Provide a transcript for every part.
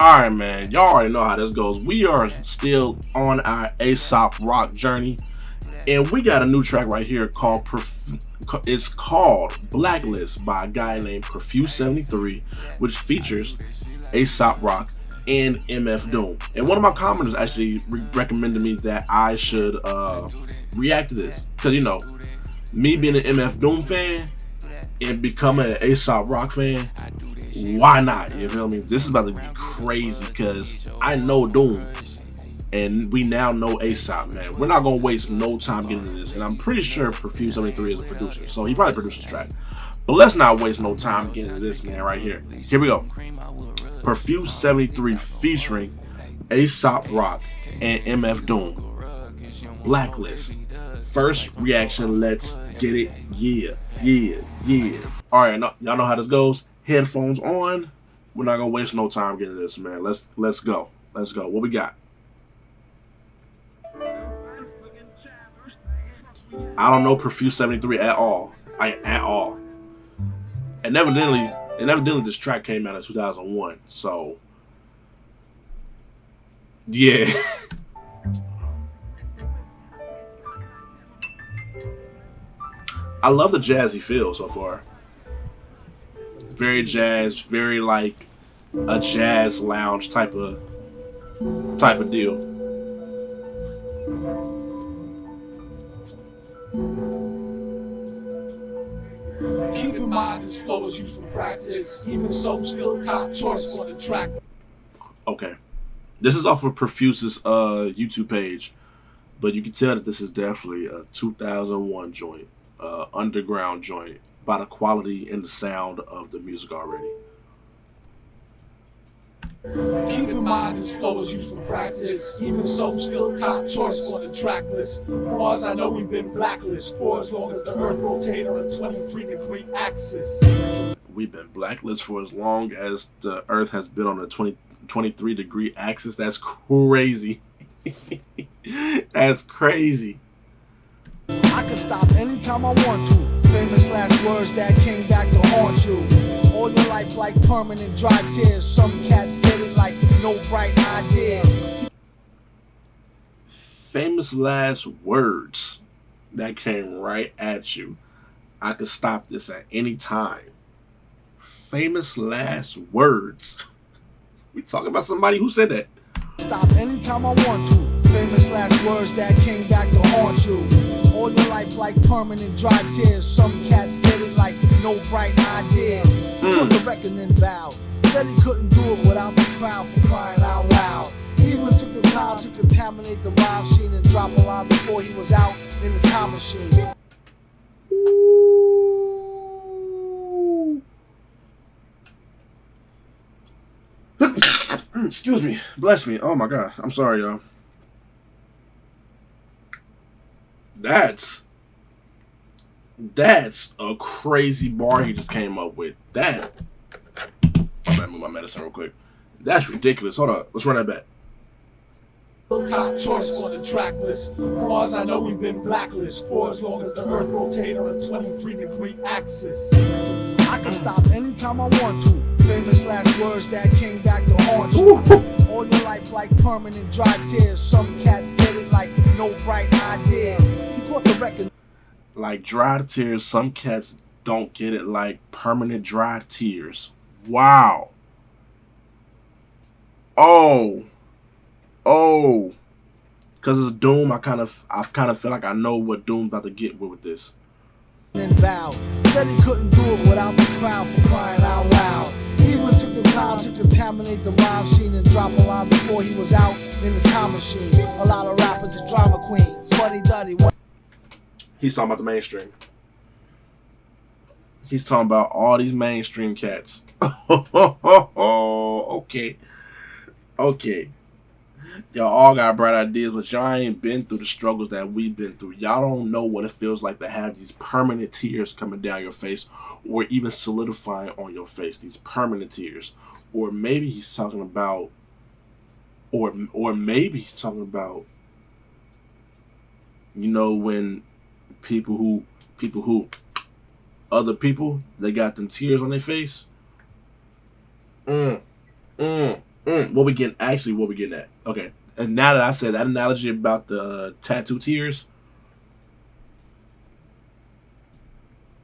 Alright, man. Y'all already know how this goes. We are still on our Aesop Rock journey. And we got a new track right here called it's called Blacklist by a guy named Prefuse 73, which features Aesop Rock and MF Doom. And one of my commenters actually recommended me that I should react to this. Because, you know, me being an MF Doom fan and becoming an Aesop Rock fan, why not? You feel me? This is about to be crazy because I know Doom and we now know Aesop, man. We're not gonna waste no time getting into this, and I'm pretty sure Prefuse 73 is a producer, so he probably produced this track. But let's not waste no time getting into this, man, right here. Here we go. Prefuse 73 featuring Aesop Rock and MF Doom. Blacklist. First reaction, let's get it. Yeah. Alright, y'all know how this goes. Headphones on. We're not gonna waste no time getting this, man. Let's go. What we got? I don't know Prefuse 73 at all. At all. And evidently this track came out in 2001. So yeah. I love the jazzy feel so far. Very jazz, very like a jazz lounge type of deal. Keep in mind this flow is used for practice. Even so, still cop choice for the track. Okay. This is off of Prefuse's YouTube page, but you can tell that this is definitely a 2001 joint, underground joint, by the quality and the sound of the music already. Keep in mind this flow is used for practice. Even so, still cop choice for the track list. Far as I know, we've been blacklist for as long as the earth rotates on a 23-degree axis. We've been blacklist for as long as the earth has been on a 23-degree axis. That's crazy. That's crazy. I can stop anytime I want to. Famous last words that came back to haunt you. All your life like permanent dry tears. Some cats get it like no bright ideas. Famous last words that came right at you. I could stop this at any time. Famous last words. We talking about somebody who said that. Stop anytime I want to. Famous last words that came back to haunt you. All your life like permanent dry tears. Some cats get it like no bright ideas. Put the reckoning vow. Said he couldn't do it without the crowd for crying out loud. Even took the time to contaminate the rhyme scene and drop a line before he was out in the time machine. Excuse me. Bless me. Oh my God. I'm sorry, y'all. That's a crazy bar he just came up with. That. I'm gonna move my medicine real quick. That's ridiculous. Hold up. Let's run that back. Cop choice for the track list. Far as I know, we've been blacklist for as long as the earth rotates on a 23-degree axis. I can stop anytime I want to. Famous last words that came back to haunt you. All your life like permanent dry tears. Some cats get it like no bright ideas. You caught the record. Like dry tears, some cats don't get it like permanent dry tears. Wow. Oh. Cause it's Doom, I kind of feel like I know what Doom's about to get with this. Vow. Said he couldn't do it without the crowd for crying out loud. Even took the time to contaminate the rhyme scene and drop a line before he was out in the time machine. A lot of rappers are drama queens. Funny Duddy. He's talking about the mainstream. He's talking about all these mainstream cats. Okay. Y'all all got bright ideas, but y'all ain't been through the struggles that we've been through. Y'all don't know what it feels like to have these permanent tears coming down your face, or even solidifying on your face, these permanent tears. Or maybe he's talking about, you know, when other people, they got them tears on their face. What we getting? Actually, what we getting at? Okay. And now that I said that analogy about the tattoo tears,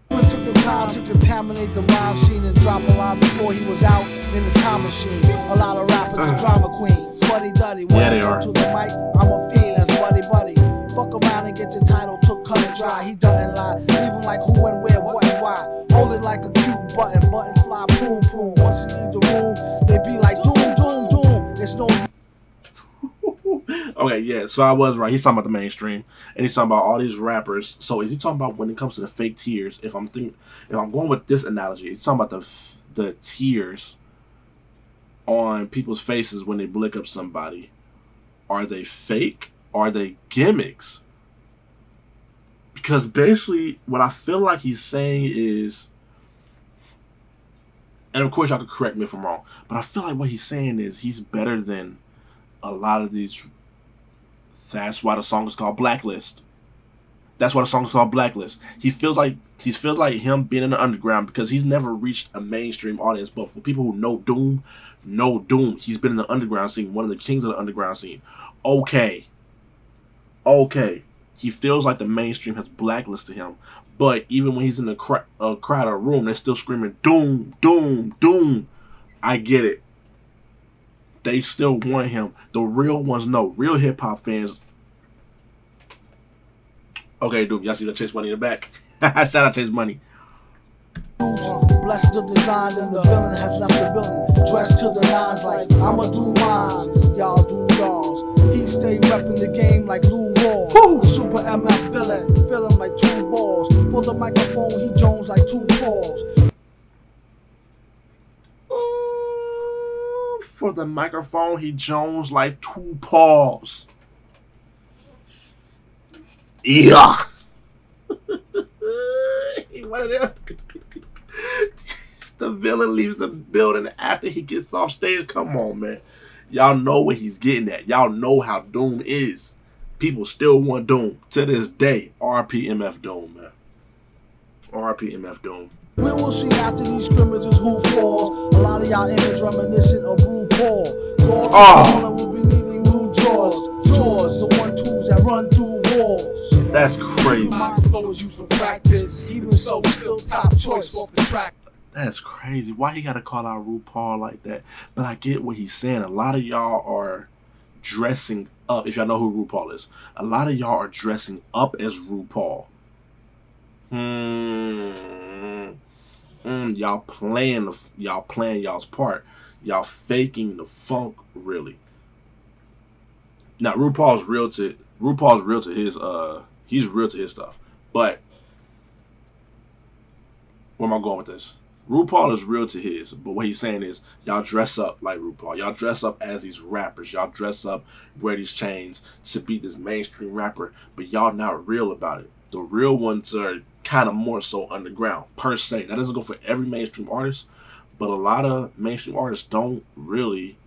Took the time to contaminate the rhyme scene and drop a line before he was out in the time machine. A lot of rappers are drama queens. Buddy Duddy, yeah, they are. To the mic, I'm a fiend as Buddy Buddy. Fuck around and get your title took cut and dry. He doesn't lie, leave him like who and where, what and why. Hold it like a cute button, button fly, boom, boom. Once he leave the room, they be like doom, doom, doom. It's no. Okay, yeah, so I was right. He's talking about the mainstream, and he's talking about all these rappers. So is he talking about when it comes to the fake tears? If I'm going with this analogy, he's talking about the tears on people's faces when they blick up somebody. Are they fake? Are they gimmicks? Because basically, what I feel like he's saying is, and of course y'all could correct me if I'm wrong, but I feel like what he's saying is he's better than a lot of these. That's why the song is called Blacklist. That's why the song is called Blacklist. He feels like him being in the underground because he's never reached a mainstream audience. But for people who know Doom. He's been in the underground scene, one of the kings of the underground scene. Okay. He feels like the mainstream has blacklisted him. But even when he's in a crowded room, they're still screaming Doom, Doom, Doom. I get it. They still want him. The real ones know. Real hip hop fans. Okay, dude, y'all see the Chase Money in the back. Shout out Chase Money. Bless the design and the villain has left the building. Dressed to the nines like I'ma do mines. Y'all do y'alls. He stay repping the game like Lou Rawls. The super MF villain, feeling like two balls. For the microphone, he Jones like two falls. For the microphone, he Jones like two paws. Yeah. The villain leaves the building after he gets off stage. Come on, man. Y'all know what he's getting at. Y'all know how Doom is. People still want Doom to this day. RP MF Doom, man. RP MF Doom. We will see after these scrimmages who falls. A lot of y'all image reminiscent of RuPaul. Will be needing new jaws. Jaws, the 1-2s that run through walls. That's crazy. My flow is used for practice. Even so, still top choice off the track. That's crazy. Why you gotta call out RuPaul like that? But I get what he's saying. A lot of y'all are dressing up. If y'all know who RuPaul is, a lot of y'all are dressing up as RuPaul. Y'all playing y'all's part. Y'all faking the funk, really. Now RuPaul's real to his he's real to his stuff. But where am I going with this? RuPaul is real to his, but what he's saying is y'all dress up like RuPaul. Y'all dress up as these rappers. Y'all dress up, wear these chains to be this mainstream rapper, but y'all not real about it. The real ones are kind of more so underground, per se. That doesn't go for every mainstream artist, but a lot of mainstream artists don't really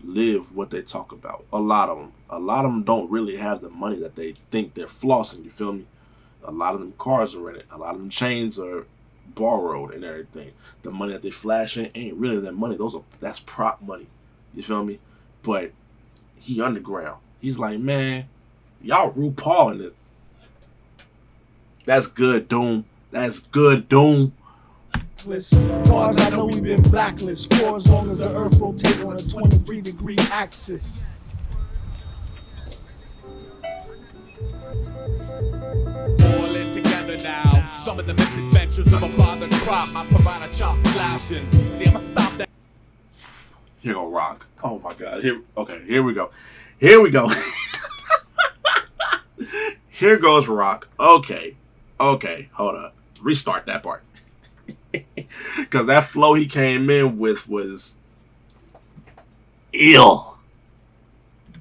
live what they talk about. A lot of them don't really have the money that they think they're flossing, you feel me? A lot of them cars are rented. A lot of them chains are borrowed and everything. The money that they flashing ain't really their money. That's prop money. You feel me? But he underground. He's like, man, y'all RuPaul in it. That's good, Doom. That's good, Doom. Far as I know, we've been blacklist for as long as the earth rotates on a 23-degree axis. All in together now. Some of the misadventures of a bothered crop. I provide a chop slashing. See, I'ma stop that. Here go Rock. Oh my God. Here we go. Here we go. Here goes Rock. Okay, hold up. Restart that part. Because that flow he came in with was ill.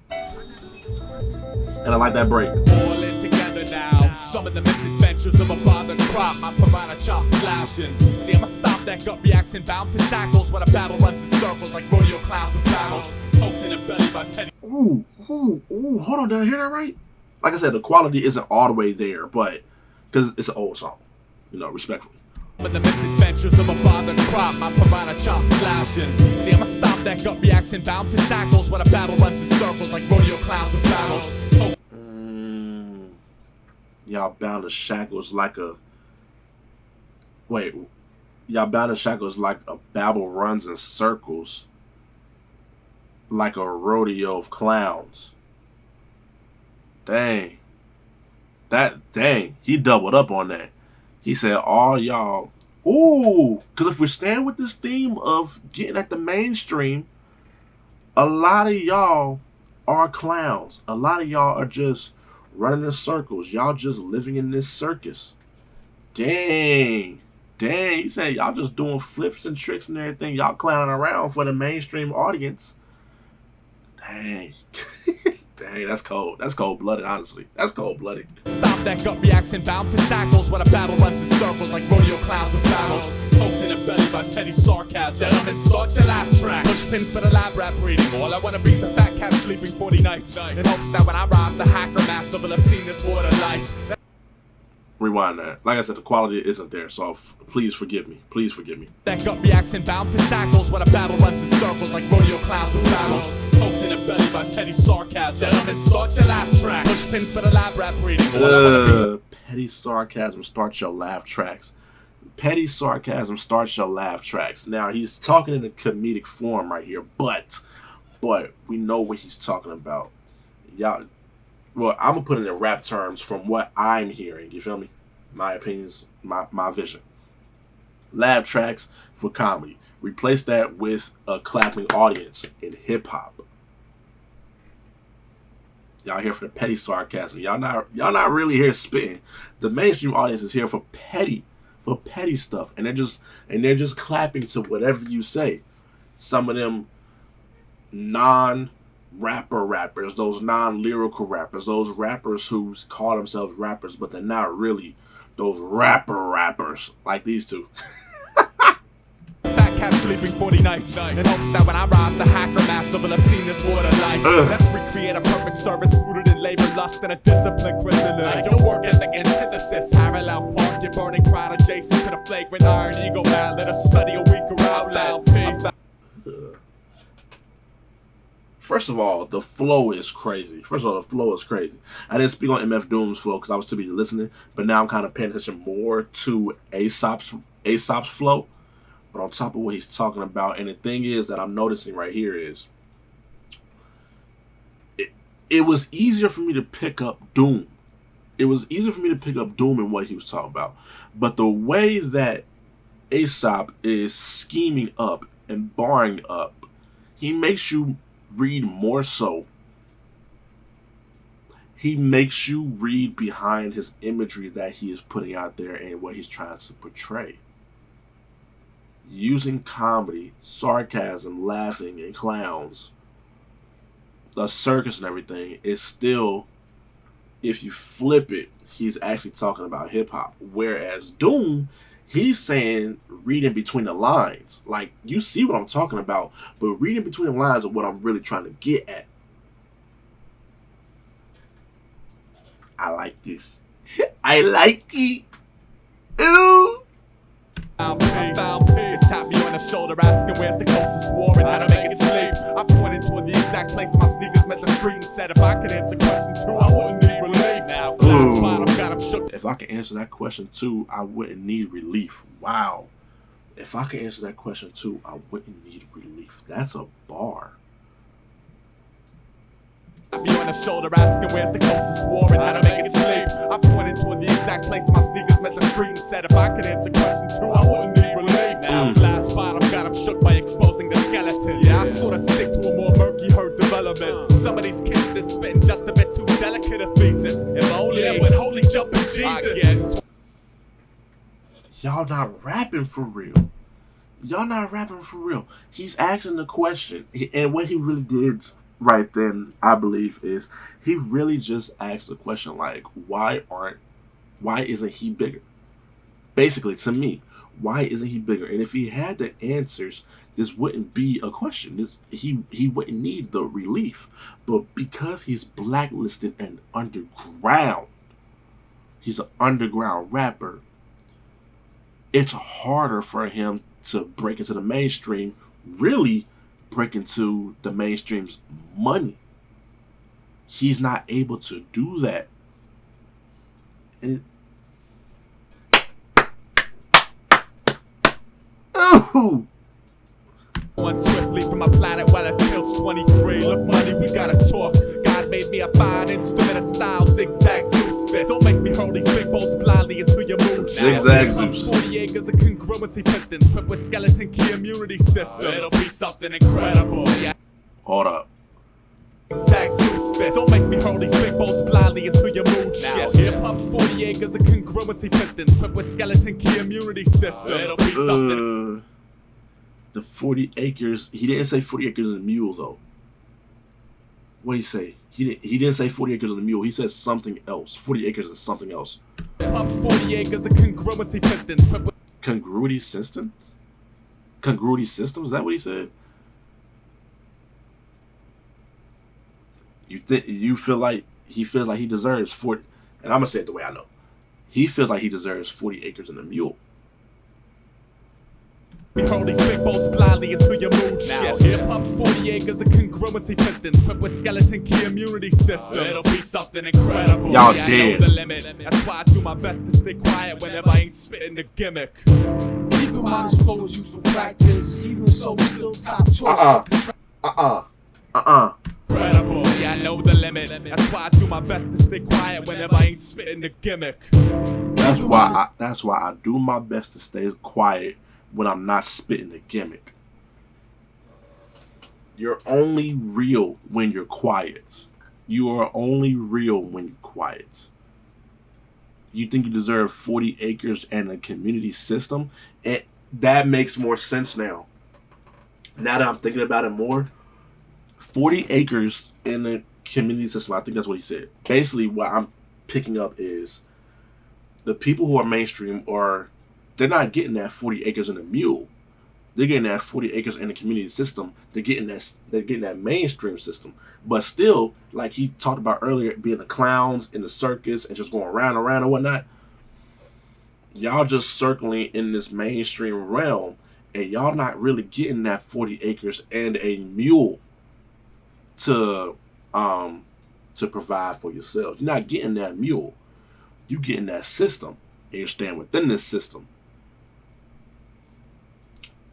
And I like that break. All in together now. Some of the misadventures of a bothered crop. I provide a chop slashing. See, I'ma stop that gut reaction. Bound for tackles when a battle runs in circles like rodeo clowns with battles. Poked in the belly by penny. Ooh. Hold on, did I hear that right? Like I said, the quality isn't all the way there, but because it's an old song, respectfully. But the misadventures of a bothered crop, my piranha chops flashing. See, I'ma stop that gut reaction, bound to shackles when a battle runs in circles like rodeo clowns with barrels. Y'all bound to shackles like a... Wait. Y'all bound to shackles like a babble runs in circles. Like a rodeo of clowns. Dang. Dang. He doubled up on that. He said, all y'all... Ooh! Because if we're staying with this theme of getting at the mainstream, a lot of y'all are clowns. A lot of y'all are just running in circles. Y'all just living in this circus. Dang. He said y'all just doing flips and tricks and everything. Y'all clowning around for the mainstream audience. Dang. Dang, that's cold. That's cold-blooded, honestly. That's cold-blooded. Stop that gut reaction, bound to shackles when a battle runs in circles like rodeo clowns with barrels. Poked in the belly by petty sarcasm. Gentlemen, start your laugh track. Push pins for the lab rap reading. All I wanna be is a fat cat sleeping 40 nights. In hopes that when I rise, the hacker master will have seen this water light. Rewind that. Like I said, the quality isn't there, so please forgive me. Please forgive me. That gut reaction, bound to shackles when a battle runs in circles like rodeo clowns with barrels. Poked in the belly by petty sarcasm. Gentlemen, start your laugh track. Push pins for the lab rap reading. Petty sarcasm starts your laugh tracks. Petty sarcasm starts your laugh tracks. Now, he's talking in a comedic form right here, but we know what he's talking about. Y'all, well, I'm going to put it in rap terms from what I'm hearing. You feel me? My opinions, my vision. Laugh tracks for comedy. Replace that with a clapping audience in hip-hop. Y'all here for the petty sarcasm. Y'all not really here spitting. The mainstream audience is here for petty stuff, and they're just clapping to whatever you say. Some of them rappers, those non-lyrical rappers, those rappers who call themselves rappers, but they're not really those rappers like these two. Fat cat sleeping 40 nights. In hopes that when I rise, the hacker master will have seen this water light. Let's recreate a perfect service rooted in labor, lust, and a disciplined chrysalis. Your work ethic antithesis, parallel park, your burning crowd adjacent to the flagrant iron ego ballad. A study a weaker outlet. First of all, the flow is crazy. I didn't speak on MF Doom's flow because I was too busy listening, but now I'm kind of paying attention more to Aesop's flow. But on top of what he's talking about, and the thing is that I'm noticing right here is, it was easier for me to pick up Doom. It was easier for me to pick up Doom and what he was talking about. But the way that Aesop is scheming up and barring up, he makes you read more so. He makes you read behind his imagery that he is putting out there and what he's trying to portray. Using comedy, sarcasm, laughing, and clowns, the circus and everything is still, if you flip it, he's actually talking about hip-hop. Whereas Doom, he's saying reading between the lines. Like, you see what I'm talking about, but reading between the lines is what I'm really trying to get at. I like this. I like it. Ooh. Tap me on the shoulder, asking where's the closest war and how to make it sleep. I pointed toward the exact place my sneakers met the street and said if I could answer question 2, I wouldn't need relief. Now, got him shook. If I could answer that question too, I wouldn't need relief. Wow. If I could answer that question too, I wouldn't need relief. That's a bar. Tap me on the shoulder, asking where's the closest war and how to make it sleep. I pointed toward the exact place my sneakers met the street and said if I could answer question 2, I wouldn't need relief. Now, last bottom got him shook by exposing the skeleton. Yeah, I sort of stick to a more murky herd development. Some of these kids is spitting just a bit too delicate a thesis. If only with holy jumping Jesus. Y'all not rapping for real. He's asking the question, and what he really did right then, I believe, is he really just asked the question like, why isn't he bigger? Basically, to me, why isn't he bigger? And if he had the answers, this wouldn't be a question. He wouldn't need the relief. But because he's blacklisted and underground, he's an underground rapper, it's harder for him to break into the mainstream, really break into the mainstream's money. He's not able to do that. Ooh. One swiftly from my planet while it feels 23. Look, money, we gotta talk. God made me a fine instrument of style, zigzag Zeus spit. Don't make me hurl these big bolts blindly into your mood. Zigzag Zeus. 40 acres of congruency pistons, equipped with skeleton key immunity system. It'll be something incredible. Yeah. Hold up. Zigzag Zeus spit. Don't make me hurl these big bolts blindly into your mood. Now, here pumps 40 acres of congruency pistons, equipped with skeleton key immunity system. It'll be something. The 40 acres. He didn't say 40 acres and a mule though. What did he say? He didn't say 40 acres and a mule. He said something else. 40 acres is something else. Pumps 40 acres of congruency pistons. Congruity systems? Congruity systems? Is that what he said? You feel like he feels like he deserves 40, and I'm gonna say it the way I know. He feels like he deserves 40 acres and a mule. We throw these big bolts blindly into your mood. Now, here pumps 40 acres of congruency pistons, equipped with skeleton key immunity system. It'll be something incredible. Y'all yeah, dead. I know the limit. That's why I do my best to stay quiet whenever I ain't spitting the gimmick. Even modest flow is used for practice. Even so, still top choice. Incredible. Yeah, I know the limit. That's why I do my best to stay quiet whenever I ain't spitting the gimmick. That's why I do my best to stay quiet when I'm not spitting the gimmick. You're only real when you're quiet. You are only real when you're quiet. You think you deserve 40 acres and a community system? And that makes more sense now. Now that I'm thinking about it more, 40 acres in a community system, I think that's what he said. Basically, what I'm picking up is the people who are mainstream they're not getting that 40 acres and a mule. They're getting that 40 acres in the community system. They're getting that mainstream system. But still, like he talked about earlier, being the clowns in the circus and just going around and around and whatnot. Y'all just circling in this mainstream realm, and y'all not really getting that 40 acres and a mule to provide for yourselves. You're not getting that mule. You getting that system, and you're staying within this system.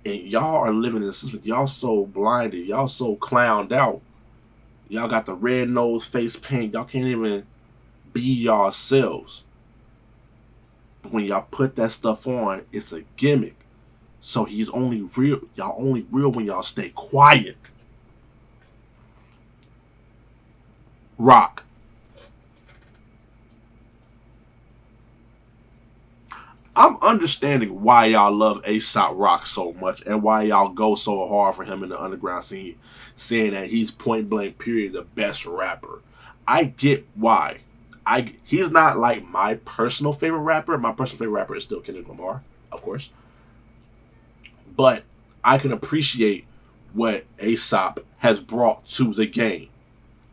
And y'all are living in a system. Y'all so blinded. Y'all so clowned out. Y'all got the red nose face paint. Y'all can't even be yourselves. But when y'all put that stuff on, it's a gimmick. So he's only real. Y'all only real when y'all stay quiet. Rock. I'm understanding why y'all love Aesop Rock so much and why y'all go so hard for him in the underground scene, saying that he's point blank period the best rapper. I get why. He's not like my personal favorite rapper. My personal favorite rapper is still Kendrick Lamar, of course. But I can appreciate what Aesop has brought to the game.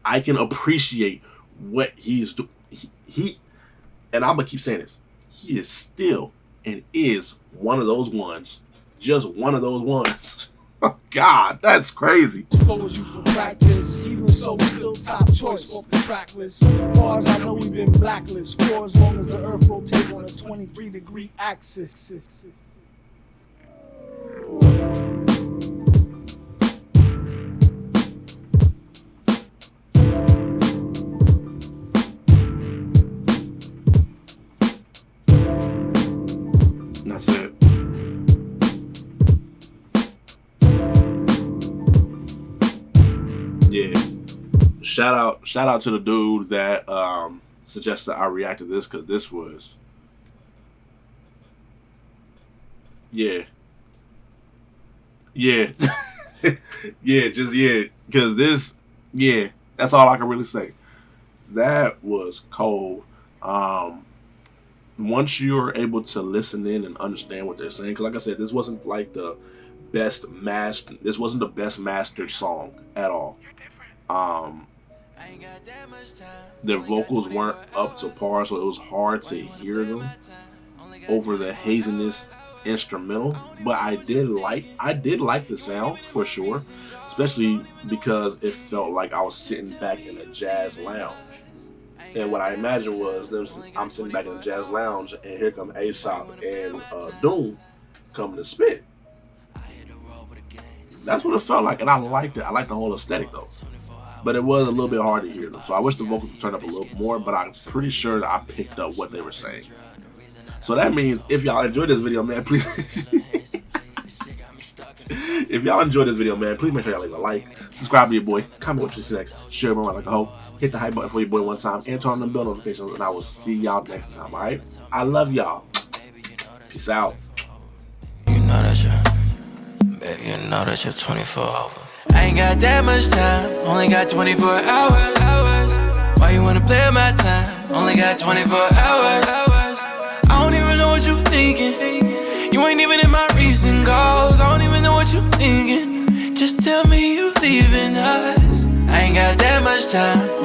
I can appreciate what he's doing. He and I'm gonna keep saying this. He is still and is one of those ones. Just one of those ones. God, that's crazy. Flow is used for practice. Even so, still top choice off the track list. As far as I know, we've been blacklist for as long as the earth rotates on a 23-degree axis. That's it. Yeah. Shout out to the dude that suggested I react to this, because this was yeah. Because this, that's all I can really say. That was cold. Once you're able to listen in and understand what they're saying, because like I said, this wasn't like the best mastered. This wasn't the best mastered song at all. Their vocals weren't up to par, so it was hard to hear them over the haziness instrumental, but I did like the sound for sure, especially because it felt like I was sitting back in a jazz lounge. And what I imagined was I'm sitting back in a jazz lounge, and here come Aesop and Doom coming to spit. That's what it felt like, and I liked it. I liked the whole aesthetic though, but it was a little bit hard to hear them. So I wish the vocals would turn up a little more, but I'm pretty sure that I picked up what they were saying. So that means if y'all enjoyed this video, man, please. If y'all enjoyed this video, man, please make sure y'all leave a like, subscribe to your boy, comment what you see next, share more like a hoe, hit the hype button for your boy one time, and turn on the bell notifications, and I will see y'all next time, alright? I love y'all. Peace out. You know that baby, you know that you're 24 hours. I ain't got that much time, only got 24 hours. Why you wanna play my time? Only got 24 hours. I don't even know what you thinking. You ain't even in my recent calls. I don't even know what you thinking. Just tell me you leaving us. I ain't got that much time.